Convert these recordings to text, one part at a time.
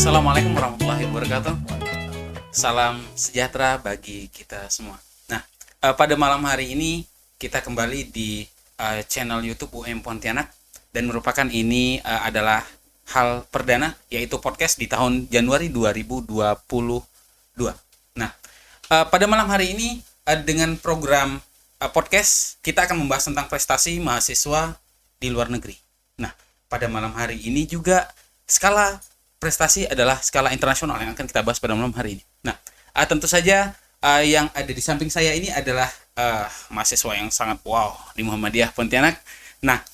Assalamualaikum warahmatullahi wabarakatuh. Salam sejahtera bagi kita semua. Nah, pada malam hari ini kita kembali di channel YouTube UM Pontianak dan merupakan ini adalah hal perdana, yaitu podcast di tahun Januari 2022. Nah, pada malam hari ini dengan program podcast kita akan membahas tentang prestasi mahasiswa di luar negeri. Nah, pada malam hari ini juga skala prestasi adalah skala internasional yang akan kita bahas pada malam hari ini. Nah, tentu saja yang ada di samping saya ini adalah mahasiswa yang sangat wow di Muhammadiyah Pontianak. Nah,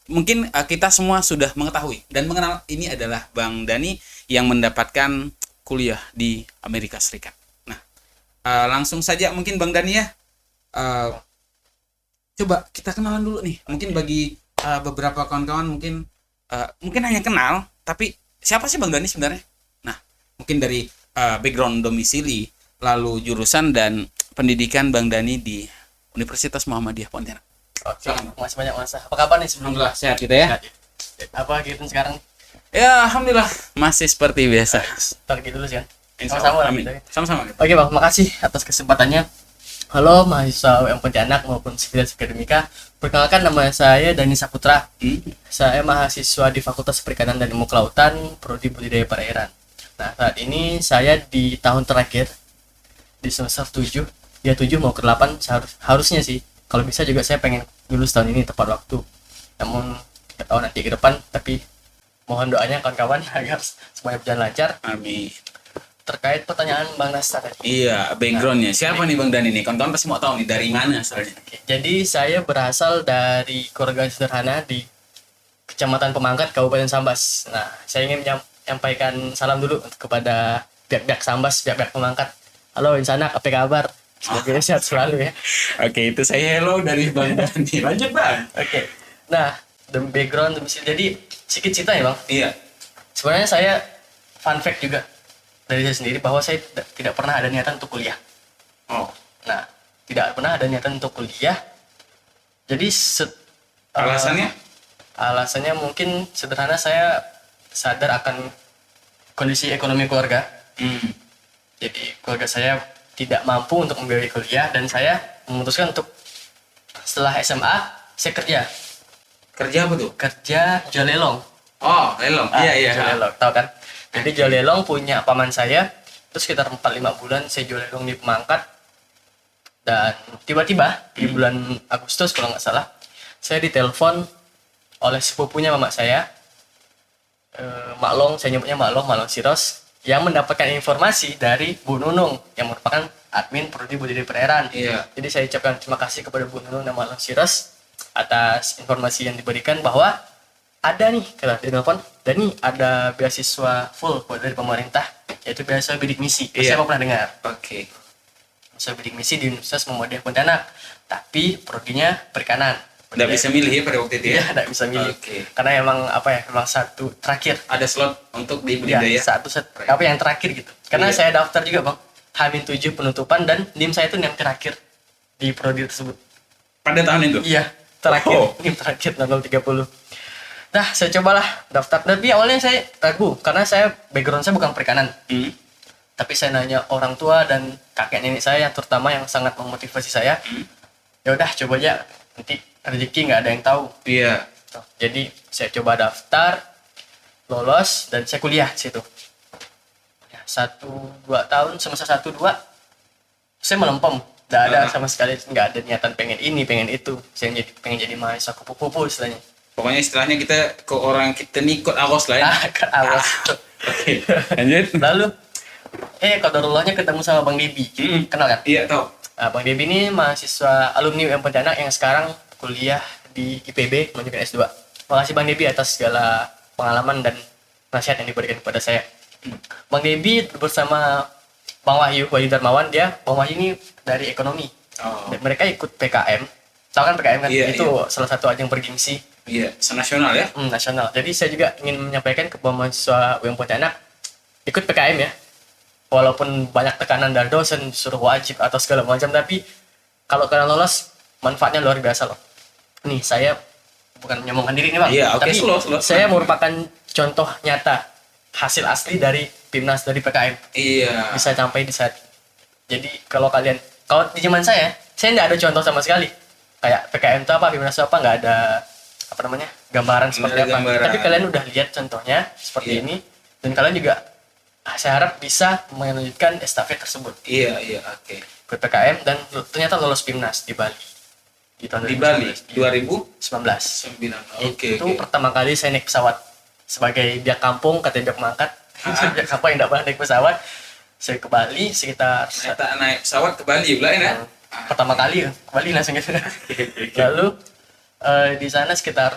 mungkin kita semua sudah mengetahui dan mengenal ini adalah Bang Dani yang mendapatkan kuliah di Amerika Serikat. Nah, langsung saja mungkin Bang Dani ya, coba kita kenalan dulu nih. Mungkin bagi beberapa kawan-kawan mungkin hanya kenal, tapi siapa sih Bang Dani sebenarnya? Nah, mungkin dari background domisili, lalu jurusan dan pendidikan Bang Dani di Universitas Muhammadiyah Pontianak. Oke, masih banyak masa. Apa kabar nih sebelumnya? Alhamdulillah sehat kita ya. Apa kegiatan sekarang? Ya, alhamdulillah masih seperti biasa. Target dulu sih kan. Insyaallah. Sama-sama. Amin. Sama-sama. Oke Bang, makasih atas kesempatannya. Halo mahasiswa UM Pontianak maupun Sivitas Akademika. Perkenalkan, nama saya Dani Saputra. Saya mahasiswa di Fakultas Perikanan dan Ilmu Kelautan, Prodi Budidaya Perairan. Nah, saat ini saya di tahun terakhir di semester 7. Ya 7 mau ke 8 harusnya sih. Kalau bisa juga saya pengen lulus tahun ini tepat waktu. Namun tidak tahu nanti ke depan, tapi mohon doanya kawan-kawan agar semuanya berjalan lancar. Amin. Terkait pertanyaan Bang Nasta tadi. Iya, backgroundnya siapa nih Bang Dani nih? Kawan-kawan pasti mau tahu nih dari mana asalnya. Oke, jadi saya berasal dari keluarga sederhana di Kecamatan Pemangkat, Kabupaten Sambas. Nah, saya ingin menyampaikan salam dulu kepada pihak-pihak Sambas, pihak-pihak Pemangkat. Halo Insanak, apa kabar? Semoga sehat selalu ya. Oke, itu saya hello dari Bang Dani. Lanjut Bang. Oke. Nah, the background jadi sedikit cerita ya Bang. Iya. Sebenarnya saya fun fact juga dari saya sendiri bahwa saya tidak pernah ada niatan untuk kuliah. Oh, Nah, tidak pernah ada niatan untuk kuliah. Jadi alasannya? Alasannya mungkin sederhana, saya sadar akan kondisi ekonomi keluarga. Jadi keluarga saya tidak mampu untuk membiayai kuliah dan saya memutuskan untuk setelah SMA saya kerja. Kerja apa tuh? Kerja jual lelong. Oh, lelong. Iya. Jual lelong, tahu kan? Jadi jual lelong punya paman saya. Terus sekitar 4-5 bulan saya jual lelong di Pemangkat. Dan tiba-tiba di bulan Agustus kalau nggak salah, saya ditelepon oleh sepupunya mama saya, Mak Long, saya nyebutnya Mak Long Siros, yang mendapatkan informasi dari Bu Nunung yang merupakan admin Prodi Budidaya Perairan. Iya. Jadi saya ucapkan terima kasih kepada Bu Nunung dan Mak Long Siros atas informasi yang diberikan bahwa ada nih, kata dia telepon, dan nih ada beasiswa full dari pemerintah, yaitu beasiswa bidik misi. Iya. Saya pernah dengar. Oke. Beasiswa bidik misi di Universitas Muhammadiyah Pontianak, tapi prodinya perikanan. Nggak bisa milih ya pada waktu itu ya? Iya, nggak bisa milih. Oke. Karena emang satu terakhir. Ada slot untuk di Ya, budidaya? apa yang terakhir gitu. Karena Iya. saya daftar juga Bang, H-7 penutupan dan NIM saya itu yang terakhir di prodi tersebut. Pada tahun itu? Iya, terakhir. Oh. NIM terakhir tanggal 30. Nah, saya cobalah daftar. Tapi awalnya saya ragu karena background saya bukan perikanan. Tapi saya nanya orang tua dan kakek nenek saya terutama yang sangat memotivasi saya. Ya udah coba aja, nanti rezeki nggak ada yang tahu. Iya. Jadi saya coba daftar, lolos dan saya kuliah di situ. Ya, 1-2 tahun, semester 1-2 saya melempem. Nggak ada sama sekali, nggak ada niatan pengen ini, pengen itu. Saya pengen jadi mahasiswa kupu-kupu istilahnya. Pokoknya istilahnya kita ke orang kita nih ikut awas lah ya. Kan awas. Oke. Lanjut. Lalu qadarullahnya ketemu sama Bang Debi. Kenal kan? Iya, tahu. Nah, Bang Debi ini mahasiswa alumni UM Pontianak yang sekarang kuliah di IPB melanjutkan S2. Makasih Bang Debi atas segala pengalaman dan nasihat yang diberikan kepada saya. Bang Debi bersama Bang Wahyu Darmawan, Bang Wahyu ini dari ekonomi. Oh. Dan mereka ikut PKM. Tahu kan PKM kan? Iya, Itu iya. salah satu ajang bergengsi Iya, senasional ya? nasional. Jadi saya juga ingin menyampaikan ke mahasiswa UM Pontianak ikut PKM ya. Walaupun banyak tekanan dari dosen disuruh wajib atau segala macam, tapi kalau kalian lolos manfaatnya luar biasa loh. Nih saya bukan menyombongkan diri nih Bang, Iya, oke, tapi slow. saya merupakan contoh nyata hasil asli dari PIMNAS dari PKM Iya. bisa sampai di saat. Jadi kalau di zaman saya nggak ada contoh sama sekali kayak PKM itu apa, PIMNAS itu apa, nggak ada apa namanya gambaran seperti ada apa. gambaran. Tapi kalian udah lihat contohnya seperti Iya. ini, dan kalian juga saya harap bisa melanjutkan estafet tersebut Iya, iya, oke. ke PKM dan ternyata lolos PIMNAS di Bali di tahun Di Bali 2019. 2009. Oke, Itu oke. pertama kali saya naik pesawat sebagai pihak kampung, katanya pihak mangkat. Pihak kampung yang tidak pernah naik pesawat, saya ke Bali sekitar Naik pesawat ke Bali pula ya. pertama kali ke Bali langsung gitu. Lalu di sana sekitar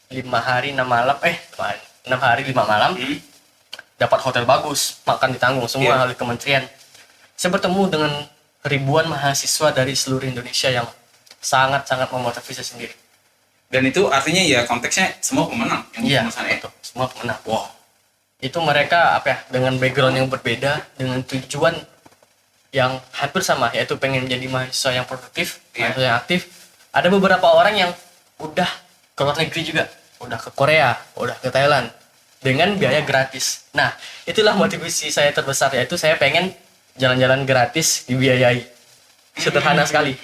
5 hari 6 malam 6 hari 5 malam Hmm. dapat hotel bagus, makan ditanggung semua Iya. oleh kementerian. Saya bertemu dengan ribuan mahasiswa dari seluruh Indonesia yang sangat-sangat memotivasi saya sendiri. Dan itu artinya ya konteksnya semua pemenang yang Iya, di sana ya. betul. Semua pemenang. Wow. Itu mereka apa ya, dengan background yang berbeda, dengan tujuan yang hampir sama, yaitu pengen menjadi mahasiswa yang produktif, Iya. mahasiswa yang aktif. Ada beberapa orang yang udah ke luar negeri juga, udah ke Korea, udah ke Thailand dengan biaya gratis. Nah, itulah motivasi saya terbesar, yaitu saya pengen jalan-jalan gratis dibiayai. Sederhana sekali.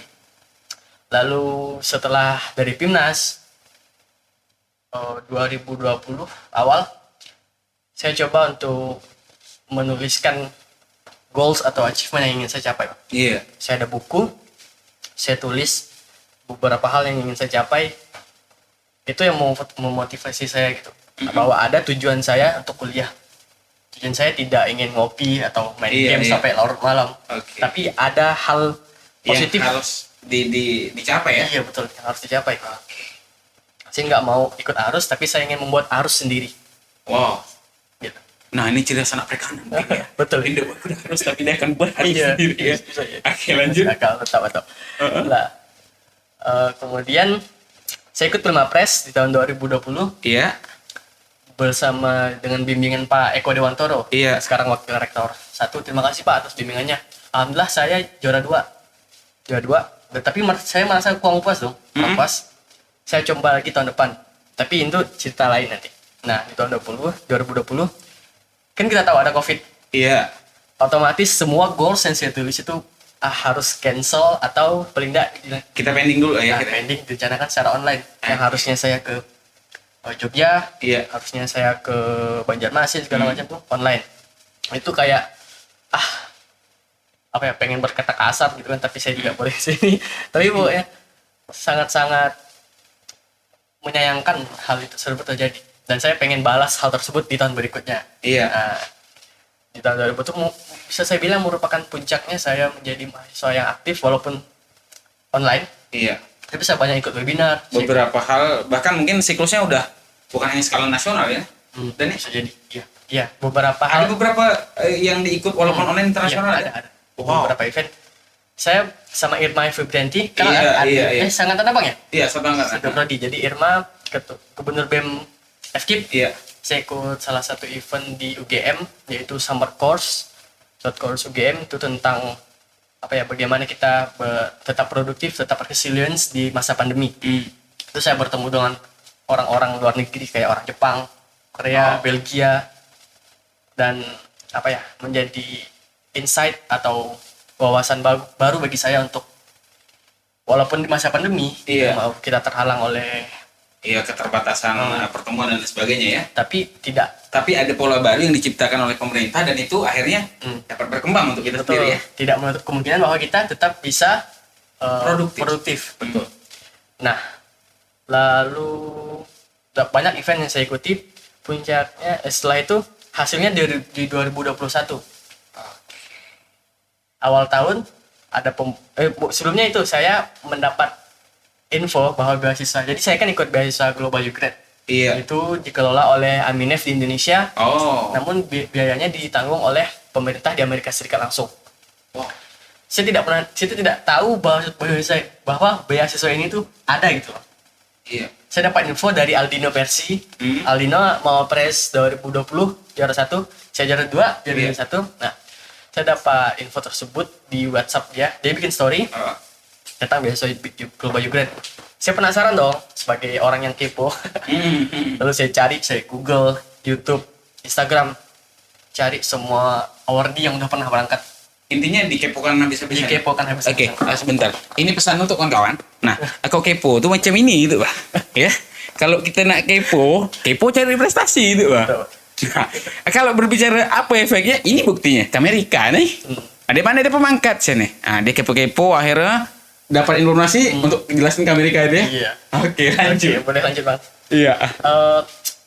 Lalu setelah dari PIMNAS 2020 awal, saya coba untuk menuliskan goals atau achievement yang ingin saya capai. Iya. Saya ada buku, saya tulis beberapa hal yang ingin saya capai. Itu yang memotivasi saya gitu. Bahwa ada tujuan saya untuk kuliah. Tujuan saya tidak ingin ngopi atau main Iya, game iya. sampai larut malam. Oke. Tapi ada hal positif. Yang harus dicapai ya. Iya betul, yang harus dicapai. Saya nggak mau ikut arus, tapi saya ingin membuat arus sendiri. Wow. Gitu. Nah, ini ciri khas anak perikanan. Betul. Tidak buat harus tapi dia akan buat harus Iya. sendiri ya. Bisa, iya. Oke, lanjut. Betul. Lah, kemudian saya ikut Pilmapres di tahun 2020 Iya. bersama dengan bimbingan Pak Eko Dewantoro. Iya. Sekarang Wakil Rektor 1. Terima kasih Pak atas bimbingannya. Alhamdulillah saya juara 2. Tapi saya merasa kurang puas dong. Kurang puas. Saya coba lagi tahun depan. Tapi itu cerita lain nanti. Nah, di tahun 2020 kan kita tahu ada COVID. Iya. Otomatis semua goals yang saya tulis itu harus cancel atau paling tidak Kita pending dulu ya. pending direncanakan secara online. Yang harusnya saya ke Jogja, Iya. harusnya saya ke Banjarmasin segala macam tuh online. Itu kayak apa ya, pengen berkata kasar gitu kan, tapi saya tidak boleh sini. Tapi pokoknya sangat-sangat menyayangkan hal itu tersebut terjadi, dan saya pengen balas hal tersebut di tahun berikutnya. Iya. Nah, di tahun 2000 itu bisa saya bilang merupakan puncaknya saya menjadi mahasiswa yang aktif walaupun online. Iya. Tapi saya banyak ikut webinar. Beberapa hal bahkan mungkin siklusnya udah bukan hanya skala nasional ya. Dan Bisa jadi. Iya. Beberapa ada hal. beberapa yang diikut walaupun online internasional Iya, ya. ada. Wow. Beberapa event. Saya sama Irma Febrianti, kan Iya, iya. sangat abang ya? Iya, sebanget. Sudah Prodi. Jadi Irma Gubernur BEM FKIP. Iya. Saya ikut salah satu event di UGM yaitu Summer Course. Short course UGM itu tentang apa ya, bagaimana kita tetap produktif, tetap resilience di masa pandemi. Itu saya bertemu dengan orang-orang luar negeri kayak orang Jepang, Korea, Belgia, dan apa ya, menjadi insight atau wawasan baru bagi saya untuk walaupun di masa pandemi Iya. kita terhalang oleh Keterbatasan pertemuan dan lain sebagainya ya. tapi tidak Tapi ada pola baru yang diciptakan oleh pemerintah dan itu akhirnya dapat berkembang untuk kita betul, sendiri ya. tidak menutup kemungkinan bahwa kita tetap bisa Produktif. betul. Nah, lalu banyak event yang saya ikuti, puncaknya setelah itu hasilnya di 2021 awal tahun ada sebelumnya itu saya mendapat info bahwa beasiswa, jadi saya kan ikut beasiswa Global Ukraine. Iya. Itu dikelola oleh Aminef di Indonesia, Oh. namun biayanya ditanggung oleh pemerintah di Amerika Serikat langsung. Wow. Saya tidak tahu bahwa beasiswa ini tuh ada gitu loh. Iya. Saya dapat info dari Aldino Persi. Aldino mau pres 2020 juara 1, saya juara 2, juara Iya. 1. Nah, saya dapat info tersebut di WhatsApp dia. Dia bikin story Oh. tentang beasiswa Global Ukraine. Saya penasaran dong sebagai orang yang kepo. Lalu saya cari, saya Google, YouTube, Instagram. cari semua awardee yang udah pernah berangkat. Intinya dikepokan habis-habisan. Dikepokan habis. Oke, sebentar. Ini pesan untuk kawan-kawan. Nah, aku kepo tuh macam ini gitu, Pak. Ya. Kalau kita nak kepo cari prestasi itu, Pak. Betul. Nah, kalau berbicara apa efeknya, ini buktinya. Ke Amerika nih. Ada mana ada pemangkat sini. Nah, dia kepo-kepo akhirnya dapat informasi untuk jelasin ke Amerika dia. Iya. Oke, lanjut. Oke, boleh lanjut, Bang. Iya.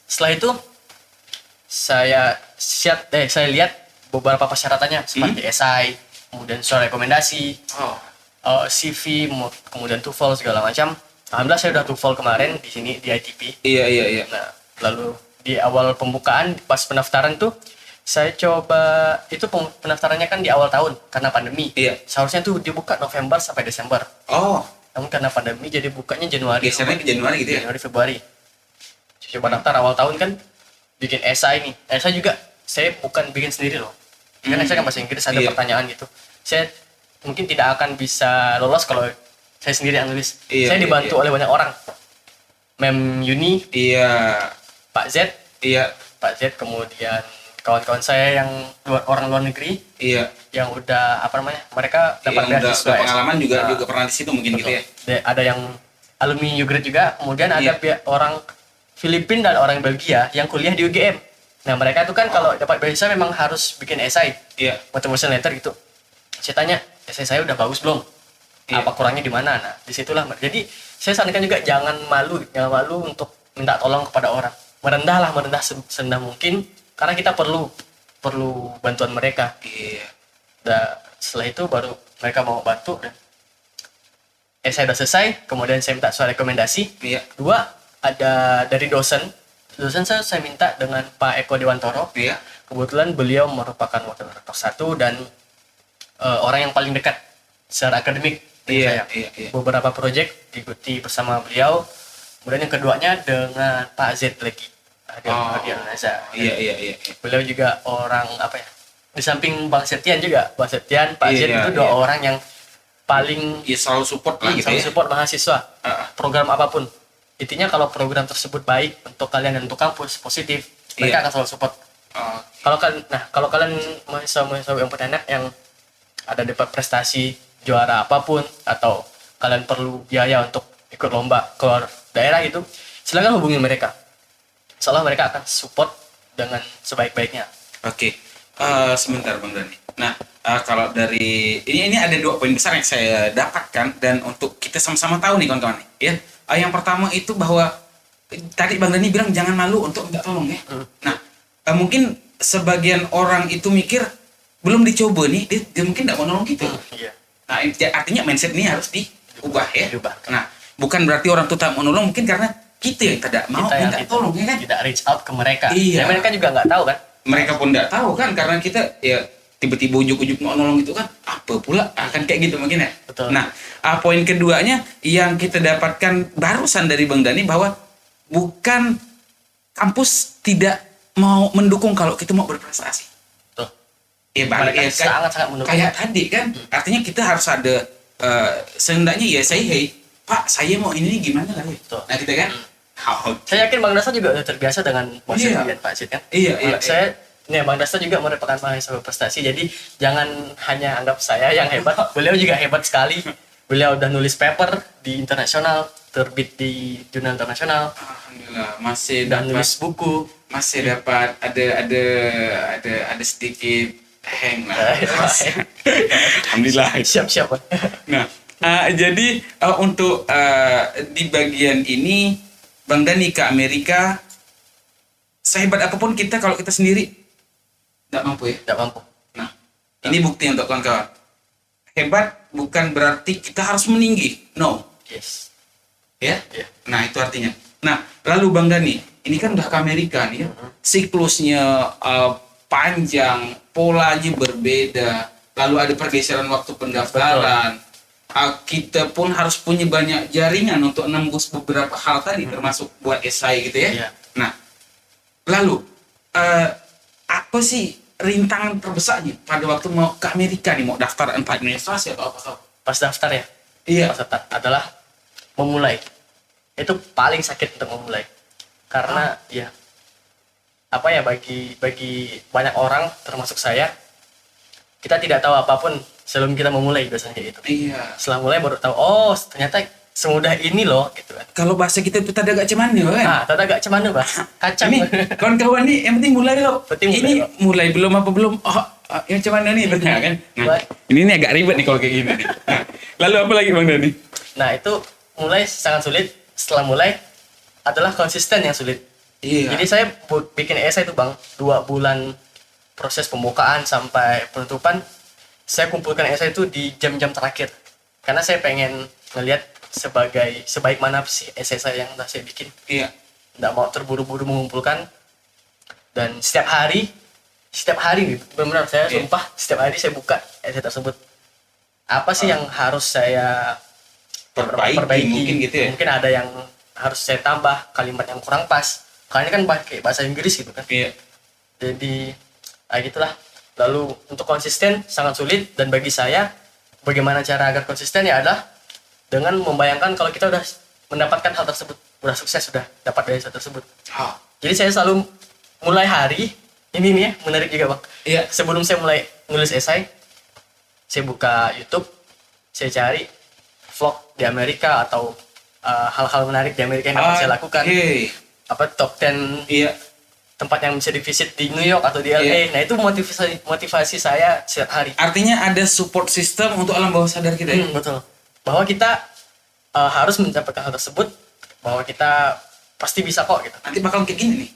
Setelah itu saya lihat beberapa persyaratannya seperti SI, kemudian surat rekomendasi, Oh. CV, kemudian TOEFL segala macam. Alhamdulillah saya udah TOEFL kemarin di sini di ITP. Iya. Nah, lalu di awal pembukaan pas pendaftaran tuh saya coba itu pendaftarannya kan di awal tahun karena pandemi. Iya. Seharusnya tuh dibuka November sampai Desember. Oh, Namun karena pandemi jadi bukanya Januari. gesernya ke Januari gitu ya. Januari Februari. Coba daftar awal tahun kan bikin esai nih. Esai juga saya bukan bikin sendiri loh. Karena saya kan bahasa Inggris ada Iya. pertanyaan gitu. Saya mungkin tidak akan bisa lolos kalau saya sendiri yang nulis. Iya, Saya iya, dibantu iya. oleh banyak orang. Mem Yuni, Iya. Pak Z, Iya. kemudian kawan-kawan saya yang orang luar negeri Iya. yang udah mereka dapat Yang udah beasiswa pengalaman juga Nah, pernah di situ mungkin gitu ya. ada yang alumni Ugrade juga, kemudian ada Iya. orang Filipina dan orang Belgia yang kuliah di UGM. Nah mereka itu kan kalau dapat beasiswa memang harus bikin esai, Iya. motivation letter gitu. Saya tanya, esai saya udah bagus belum? Iya. Apa kurangnya di mana? Nah disitulah. Jadi saya sarankan juga jangan malu untuk minta tolong kepada orang. Merendah serendah mungkin karena kita perlu bantuan mereka. Iya. Dan setelah itu baru mereka mau bantu dan saya udah selesai, kemudian saya minta surat rekomendasi. Iya. Dua, ada dari dosen saya minta dengan Pak Eko Dewantoro. Iya. Kebetulan beliau merupakan wakil rektor 1 dan orang yang paling dekat secara akademik dengan saya. Iya. Beberapa proyek diikuti bersama beliau. Kemudian yang keduanya dengan Pak Z lagi. Hadiah Nasa. Iya. Beliau juga orang di samping Bang Setian juga, Bang Setian, Pak Z Iya, itu dua iya. orang yang paling Iya selalu support lah gitu selalu ya. support mahasiswa. Ah. Program apapun. Intinya kalau program tersebut baik untuk kalian dan untuk kampus positif, mereka Iya. akan selalu support. Oh, Kalau kalian mahasiswa yang penanak yang ada dapat prestasi juara apapun atau kalian perlu biaya untuk ikut lomba keluar daerah gitu, silakan hubungi mereka. Soalnya mereka akan support dengan sebaik-baiknya. Oke. Sebentar Bang Dani. Nah, kalau dari ini ada 2 poin besar yang saya dapatkan dan untuk kita sama-sama tahu nih kawan-kawan ya. Yang pertama itu bahwa tadi Bang Dani bilang jangan malu untuk minta tolong ya. Nah, mungkin sebagian orang itu mikir belum dicoba nih, dia mungkin tidak mau nolong gitu. Iya. Nah, artinya mindset ini harus diubah ya. Diubah. Nah, bukan berarti orang tuh tak mau nolong, mungkin karena kita yang tidak mau Kita yang minta tolong ya kan. tidak reach out ke mereka. Iya. Dan mereka juga nggak tahu kan. Mereka pun tidak tahu kan karena kita ya tiba-tiba ujuk-ujuk mau nolong itu kan apa pula akan kayak gitu mungkin ya. Betul. Nah, poin keduanya yang kita dapatkan barusan dari Bang Dani bahwa bukan kampus tidak mau mendukung kalau kita mau berprestasi. Tuh. Ya balik Mereka ya sangat-sangat mendukung. kayak tadi kan artinya kita harus ada seenggaknya ya saya hey Pak saya mau ini gimana lah ya. Betul. Nah kita kan Saya yakin Bang Dasta juga udah terbiasa dengan proses Iya. dan Pak Sid kan. Iya. Bang Dasta juga merupakan mahasiswa berprestasi. Jadi jangan hanya anggap saya yang hebat. Beliau juga hebat sekali. Beliau udah nulis paper di internasional, terbit di jurnal internasional, Alhamdulillah masih dan dapat nulis buku. ada sedikit hang lah. Alhamdulillah. Siap-siap. Nah, jadi untuk di bagian ini Bang Dani ke Amerika sehebat apapun kita kalau kita sendiri tidak mampu ya. Tidak mampu. Nah, ini bukti untuk kawan-kawan. Hebat bukan berarti kita harus meninggi. No. Yes. Ya. Iya. Nah, itu artinya. Nah, lalu Bang Dani, ini kan udah ke Amerika nih ya. Siklusnya panjang, polanya berbeda. Lalu ada pergeseran waktu pendaftaran. Kita pun harus punya banyak jaringan untuk nembus beberapa hal tadi termasuk buat esai gitu ya. Iya. Nah, lalu apa sih rintangan terbesarnya pada waktu mau ke Amerika nih, mau daftar entah administrasi atau apa? Pas daftar ya. Iya. Pas daftar adalah memulai. Itu paling sakit untuk memulai. Karena ya apa ya, bagi banyak orang termasuk saya, kita tidak tahu apapun sebelum kita memulai biasanya itu. Iya. Setelah mulai baru tahu, oh ternyata semudah ini loh gitu kan. Kalau bahasa kita itu tadi agak cuman nih kan. Nah, tadi agak cuman bah, kacang. Ini kawan-kawan nih yang penting mulai loh. Penting mulai, Ini loh. mulai belum apa belum? Oh, yang cuman nih benar kan? Nah, ini agak ribet nih kalau kayak gini nih. Nah, lalu apa lagi Bang Dani? Nah, itu mulai sangat sulit. Setelah mulai adalah konsisten yang sulit. Iya. Jadi saya bikin esai itu Bang, 2 bulan proses pembukaan sampai penutupan. Saya kumpulkan esai itu di jam-jam terakhir. Karena saya pengen ngelihat sebaik mana sih esai saya yang udah saya bikin. Iya. Nggak mau terburu-buru mengumpulkan. Dan setiap hari nih, benar-benar saya Iya. sumpah setiap hari saya buka esai tersebut. Apa sih yang harus saya Perbaiki mungkin gitu ya. Mungkin ada yang harus saya tambah, kalimat yang kurang pas. Karena ini kan pakai bahasa Inggris gitu kan. Iya. Jadi gitulah. Lalu untuk konsisten sangat sulit, dan bagi saya bagaimana cara agar konsisten ya adalah dengan membayangkan kalau kita udah mendapatkan hal tersebut, udah sukses, sudah dapat dari hal tersebut. Oh. Jadi saya selalu mulai hari ini nih ya, menarik juga Bang. Iya. Sebelum saya mulai nulis esai, saya buka YouTube, saya cari vlog di Amerika atau hal-hal menarik di Amerika yang dapat saya lakukan. Oke. Apa top 10 Iya. tempat yang bisa divisit di New York atau di LA. Nah, itu motivasi saya setiap hari. Artinya ada support system untuk alam bawah sadar kita ya. Betul. Bahwa kita harus mendapatkan hal tersebut, bahwa kita pasti bisa kok gitu. Nanti bakal kayak gini nih.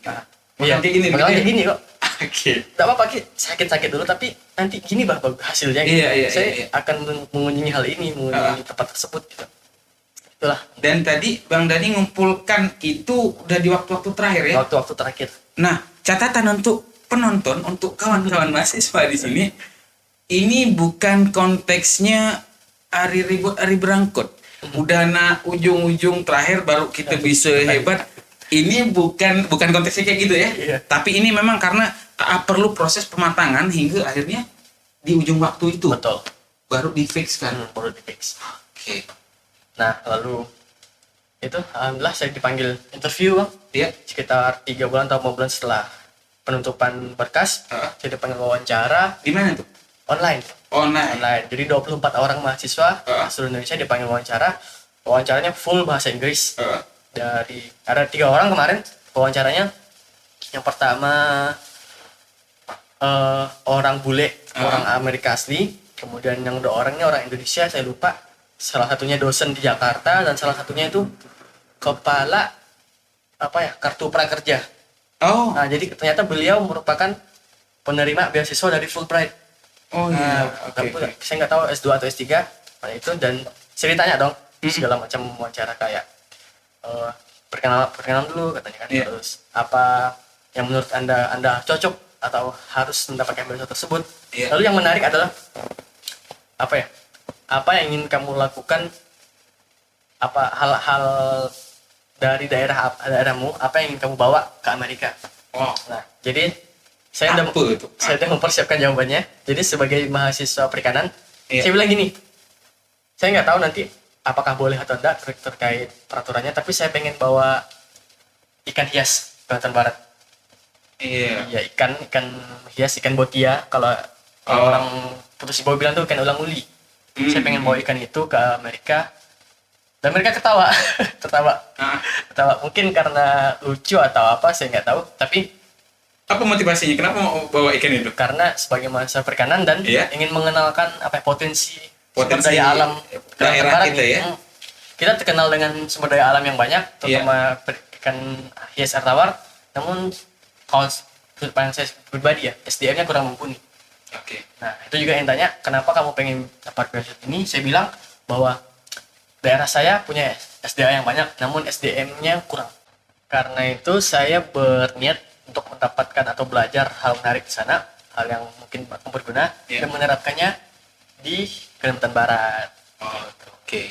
Iya, kayak gini. bakalan kayak gini kok. Oke. Tidak apa-apa, sakit-sakit dulu, tapi nanti gini bah hasilnya gitu. Iya, Saya iya. akan mengunjungi hal ini, mengunjungi tempat tersebut gitu. Itulah Dan tadi Bang Dani ngumpulkan itu udah di waktu-waktu terakhir ya. waktu-waktu terakhir. Nah, catatan untuk penonton, untuk kawan-kawan mahasiswa di sini, ini bukan konteksnya hari ribut, hari berangkut. Udah ujung-ujung terakhir baru kita bisa hebat. Ini bukan konteksnya kayak gitu ya. Iya. Tapi ini memang karena perlu proses pematangan hingga akhirnya di ujung waktu itu Betul. baru di-fix kan. Baru di fix. Oke. Nah, lalu itu alhamdulillah saya dipanggil interview Bang. Iya. Sekitar 3 bulan atau 4 bulan setelah penutupan berkas, saya dipanggil wawancara Di mana tuh? online. Online. Jadi 24 orang mahasiswa seluruh Indonesia dipanggil wawancara. Wawancaranya full bahasa Inggris. Dari ada 3 orang kemarin wawancaranya. Yang pertama orang bule, orang Amerika asli. Kemudian yang 2 orangnya orang Indonesia, saya lupa. Salah satunya dosen di Jakarta dan salah satunya itu kepala kartu prakerja. Oh. Nah, jadi ternyata beliau merupakan penerima beasiswa dari Fulbright. Oh iya. Tapi Oke. saya nggak tahu S2 atau S3 nah itu, dan saya ditanya dong segala macam wawancara kayak perkenalan dulu katanya kan. Iya. Terus apa yang menurut anda cocok atau harus mendapatkan beasiswa tersebut. Iya. Lalu yang menarik adalah apa yang ingin kamu lakukan, apa hal-hal dari daerahmu, apa yang ingin kamu bawa ke Amerika. Oh. Nah, jadi saya udah mempersiapkan jawabannya. Jadi sebagai mahasiswa perikanan, Iya. saya bilang gini, saya nggak tahu nanti apakah boleh atau tidak terkait peraturannya, tapi saya pengen bawa ikan hias Kalimantan Barat. Iya. Ya, ikan hias, ikan botia. Kalau orang Putus Ibo bilang tuh ikan ulang uli. Saya pengen bawa ikan itu ke Amerika. Dan mereka ketawa, ketawa. Mungkin karena lucu atau apa, saya nggak tahu. Tapi Apa motivasinya? Kenapa mau bawa ikan itu? karena sebagai mahasiswa perikanan dan Iya. ingin mengenalkan potensi sumber Potensi daya alam Kalimantan daerah Barat kita nih. ya. Kita terkenal dengan sumber daya alam yang banyak, terutama ikan hias air tawar. Namun kalau sudut pandang saya pribadi ya, SDM-nya kurang mumpuni. Oke. Nah, itu juga yang tanya, kenapa kamu pengen dapat beasiswa ini? Saya bilang bahwa daerah saya punya SDA yang banyak, namun SDM-nya kurang. Karena itu saya berniat untuk mendapatkan atau belajar hal menarik di sana, hal yang mungkin berguna, Iya. dan menerapkannya di Kalimantan Barat. Oh, oke.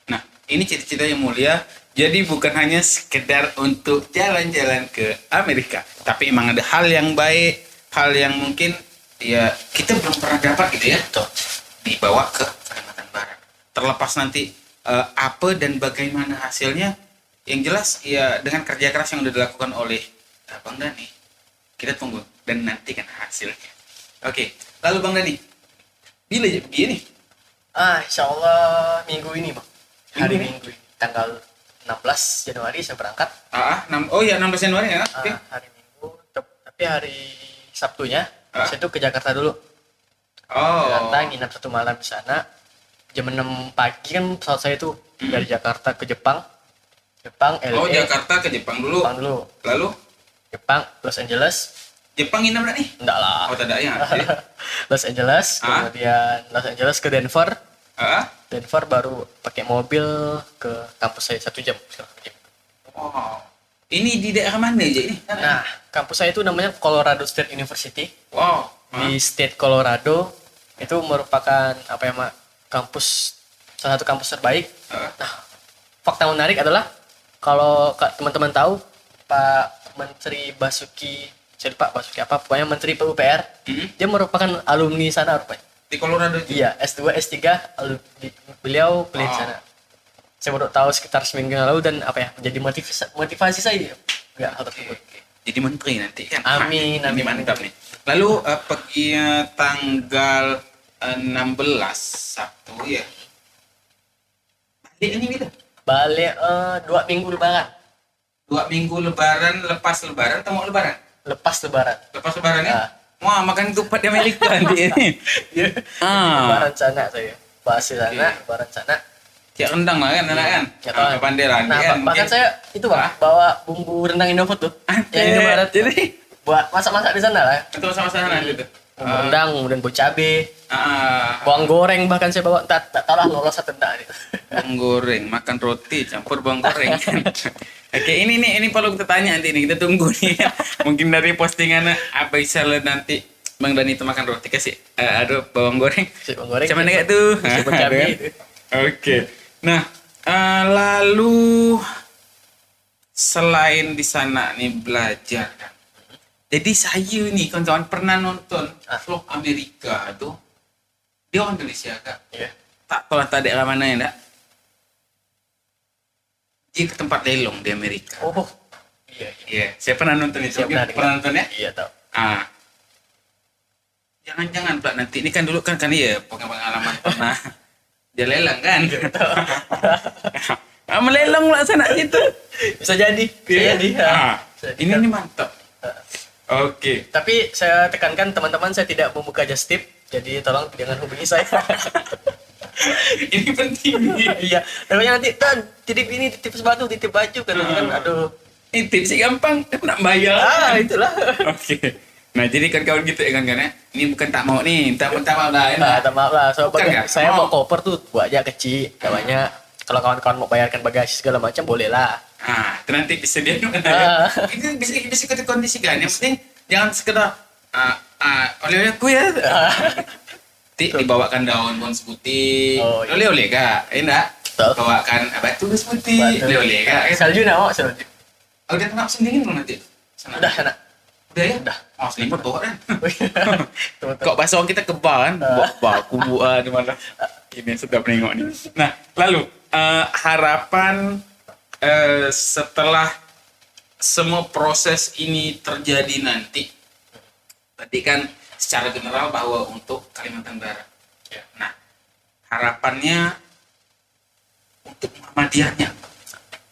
Nah, ini cita-cita yang mulia. Jadi bukan hanya sekedar untuk jalan-jalan ke Amerika, tapi emang ada hal yang baik, hal yang mungkin ya kita belum pernah dapat gitu ya, dibawa ke Kalimantan Barat. Terlepas nanti apa dan bagaimana hasilnya, yang jelas ya dengan kerja keras yang udah dilakukan oleh Bang Dani, Kita tunggu dan nantikan hasilnya. Oke, lalu Bang Dani, bila ya begini? Insya Allah minggu ini bang, hari Minggu Minggu ini tanggal 16 Januari saya berangkat. Oh ya 16 Januari ya. Oke. Hari Minggu, tapi hari Sabtunya Ah. saya tuh ke Jakarta dulu. Oh. Jakarta nginap 1 malam di sana. Jam 6 pagi kan pesawat saya tuh dari Jakarta ke Jepang, LA, Oh, Jakarta ke Jepang dulu. Jepang dulu, Lalu Jepang, Los Angeles, Jepang nginep nggak nih? enggak lah, Oh, tidak ya. Los Angeles, Ah. kemudian Los Angeles ke Denver, Ah. Denver baru pakai mobil ke kampus saya 1 jam. Wow. Ini di daerah mana aja ini? Nah, kampus saya itu namanya Colorado State University Wow. di State Colorado. Itu merupakan apa ya, Mak? Salah satu kampus terbaik. Nah, fakta menarik adalah kalau teman-teman tahu Pak Menteri Basuki, saya lupa Basuki apa, pokoknya Menteri PUPR, dia merupakan alumni sana rupanya. Di Colorado itu. Iya, S2, S3 beliau kuliah di Oh. sana. Saya baru tahu sekitar seminggu yang lalu dan apa ya, menjadi motivasi saya ya hal tersebut. Jadi menteri nanti kan. Amin, Ini amin. mantap nih. Lalu pergi tanggal 16 Sabtu ya. Balik ini gitu. Balik 2 minggu lebaran, 2 minggu lebaran, lepas lebaran atau mau lebaran? lepas lebaran. Lepas lebaran ya? Ah. Wah, makan ketupat di Amerika nanti ini. Iya. Ah. Lebaran sana saya. Bahasa sana, Oke. lebaran sana. Kayak rendang lah kan, anak kan? Ya, kan. Pandai lah. Nah, kan? bahkan saya itu Bang, Ah. bawa bumbu rendang Indofood tuh. Yang Indomaret. Jadi Buat masak-masak di sana lah. itu sama-sama gitu. Bumbu rendang, kemudian bawang cabe, Ah, bawang goreng bahkan saya bawa. Tak tahu lah lolos atau enggak gitu. bawang goreng, makan roti campur bawang goreng. Oke, ini perlu kita tanya nanti nih, kita tunggu nih. Mungkin dari postingan apa misalnya nanti Bang Dani itu makan roti kasih aduh bawang goreng. Si bawang goreng. Sama enggak tuh? Si bawang cabe Ada kan? itu. Oke. Nah, lalu selain di sana nih belajar kan. Jadi saya nih kawan-kawan pernah nonton vlog Amerika tuh. Dia orang Indonesia kak. Iya. Tak tahu entah daerah mana ya, enggak? Dia ke tempat lelong di Amerika. Oh. Iya, iya. Iya, saya pernah nonton itu. Saya pernah Pernah nonton ya? Iya, tahu. Ah. Jangan-jangan Pak nanti ini kan dulu kan ya pengalaman pernah dia lelang kan. Melelong lah sana situ. Bisa jadi, bisa jadi. Ya. Ah, Bisa jadi. ini mantap. Oke. Tapi saya tekankan teman-teman, saya tidak membuka just tip, jadi tolong jangan hubungi saya. Ini penting nih. Iya, namanya nanti kan titip ini, titip sepatu, titip baju kan, aduh. Ini tips sih gampang, tapi nak bayar. Itulah. Oke. Nah, jadi kawan-kawan gitu ya kan ya. Ini bukan tak mau nih, minta maaf lah. Minta maaf lah, so, Bukan, kan? saya Oh. mau koper tuh buat aja kecil, banyak. Kalau kawan-kawan mau bayarkan bagasi segala macam boleh lah. Ah, itu nanti bisa dia Ah. itu bisa kita kondisikan. Yang penting jangan sekedar oleh-oleh aku ya. Nanti dibawakan daun bons putih. Oh, iya. Oleh-oleh kak, enak. Betul. Bawakan batu bons putih. Batu. Oleh-oleh kak. Salju nak mau salju. Oh, udah kena musim dingin belum nanti? Sana. Udah sana. Udah ya? Udah. Oh, selimut bawa kan. Tuh, tuh. Kok bahasa orang kita kebal kan? Baku di mana? Ini sedap nengok nih. Nah, lalu harapan setelah semua proses ini terjadi nanti, tadi kan secara general bahwa untuk Kalimantan Barat. Ya. Nah, harapannya untuk Muhammadiyahnya,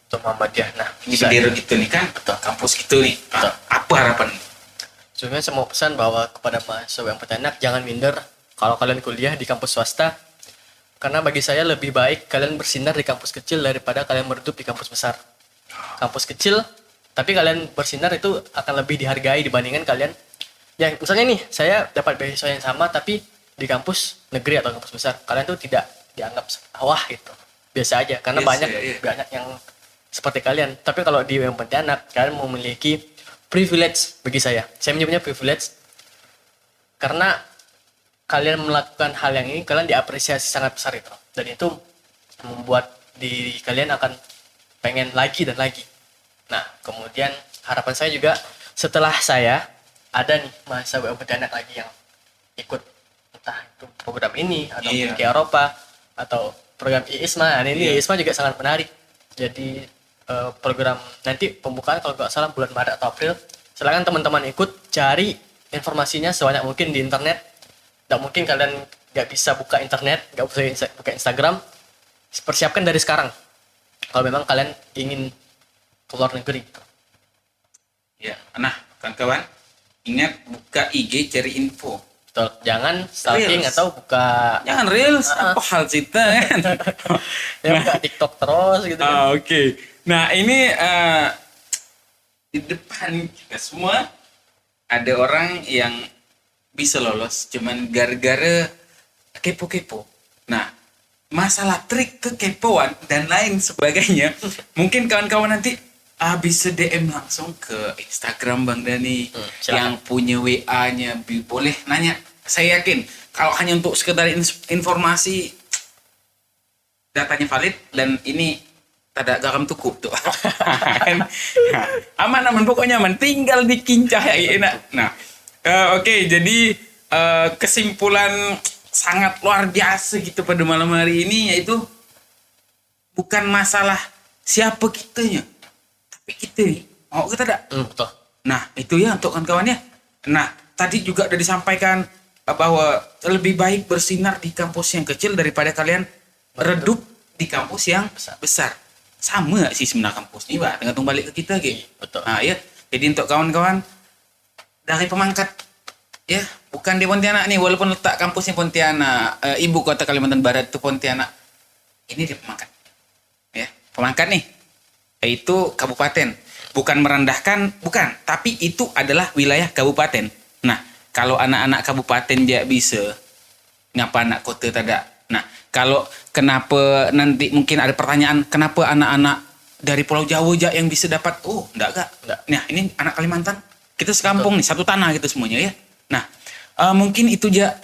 Untuk Muhammadiyah. Nah, ini bisa. bendera gitu nih kan, Betul. kampus gitu nih. Betul. Apa harapan? Sebenarnya saya mau pesan bahwa kepada mahasiswa yang peternak, jangan minder kalau kalian kuliah di kampus swasta. Karena bagi saya lebih baik kalian bersinar di kampus kecil daripada kalian meredup di kampus besar. Kampus kecil, tapi kalian bersinar itu akan lebih dihargai dibandingkan kalian yang misalnya nih, saya dapat beasiswa yang sama tapi di kampus negeri atau kampus besar. Kalian tuh tidak dianggap wah gitu. Biasa aja karena Biasa, banyak iya. banyak yang seperti kalian. Tapi kalau di UM Pontianak, kalian memiliki privilege bagi saya. Saya menyebutnya privilege karena kalian melakukan hal yang ini, kalian diapresiasi sangat besar itu. Dan itu membuat diri kalian akan pengen lagi dan lagi. Nah, kemudian harapan saya juga setelah saya ada nih mahasiswa UM Pontianak lagi yang ikut entah itu program ini atau Iya. ke Eropa atau program IISMA. Nah, ini Iya. IISMA juga sangat menarik. Jadi program nanti pembukaan kalau nggak salah bulan Maret atau April Silakan teman-teman ikut cari informasinya sebanyak mungkin di internet. Tidak mungkin kalian nggak bisa buka internet, nggak bisa buka Instagram. Persiapkan dari sekarang. Kalau memang kalian ingin keluar negeri. Ya, nah kawan-kawan, ingat buka IG cari info. Betul. Jangan stalking Reels. atau buka Jangan reels, apa hal cerita kan? buka TikTok terus gitu kan. Oke. Nah ini di depan kita semua ada orang yang bisa lolos cuman gara-gara kepo-kepo. Nah, masalah trik kekepoan dan lain sebagainya, mungkin kawan-kawan nanti bisa DM langsung ke Instagram Bang Dani silakan. yang punya WA-nya boleh nanya. Saya yakin kalau hanya untuk sekedar informasi datanya valid dan ini tidak garam tuku tuh. Aman pokoknya aman, tinggal dikincah ya enak. Nah, oke, jadi kesimpulan sangat luar biasa gitu pada malam hari ini yaitu bukan masalah siapa kitanya, tapi kita nih mau kita tidak. Betul. Nah, itu ya untuk kawan-kawannya. Nah, tadi juga udah disampaikan bahwa lebih baik bersinar di kampus yang kecil daripada kalian redup di kampus yang besar. Sama sih sebenarnya kampus ini, Pak. Tergantung balik ke kita gitu. Betul. Nah, ya. Jadi untuk kawan-kawan dari Pemangkat ya, bukan di Pontianak nih, walaupun letak kampusnya Pontianak, ibu kota Kalimantan Barat itu Pontianak. Ini di Pemangkat. Ya, Pemangkat nih. Itu kabupaten. Bukan merendahkan, bukan, tapi itu adalah wilayah kabupaten. Nah, kalau anak-anak kabupaten dia bisa, ngapa anak kota tidak? Nah, kalau kenapa nanti mungkin ada pertanyaan, kenapa anak-anak dari Pulau Jawa aja yang bisa dapat? Oh, enggak. Nah, ini anak Kalimantan, kita sekampung nih, satu tanah gitu semuanya ya. Nah, mungkin itu aja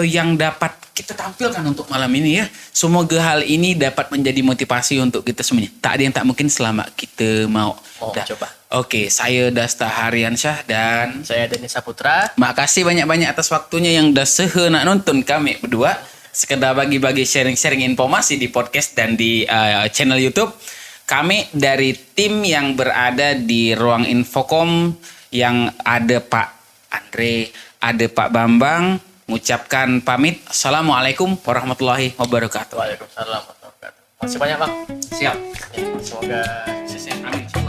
yang dapat kita tampilkan untuk malam ini ya. Semoga hal ini dapat menjadi motivasi untuk kita semuanya. Tak ada yang tak mungkin selama kita mau coba. Oke, saya Dasta Haryansyah dan Saya Dani Saputra. makasih banyak-banyak atas waktunya yang udah nak nonton kami berdua. Sekedar bagi-bagi sharing-sharing informasi di podcast dan di channel YouTube. Kami dari tim yang berada di ruang Infocom yang ada Pak Andre, ada Pak Bambang, mengucapkan pamit. Assalamualaikum warahmatullahi wabarakatuh. Waalaikumsalam warahmatullahi wabarakatuh. Masih banyak Bang. Siap. Semoga Amin.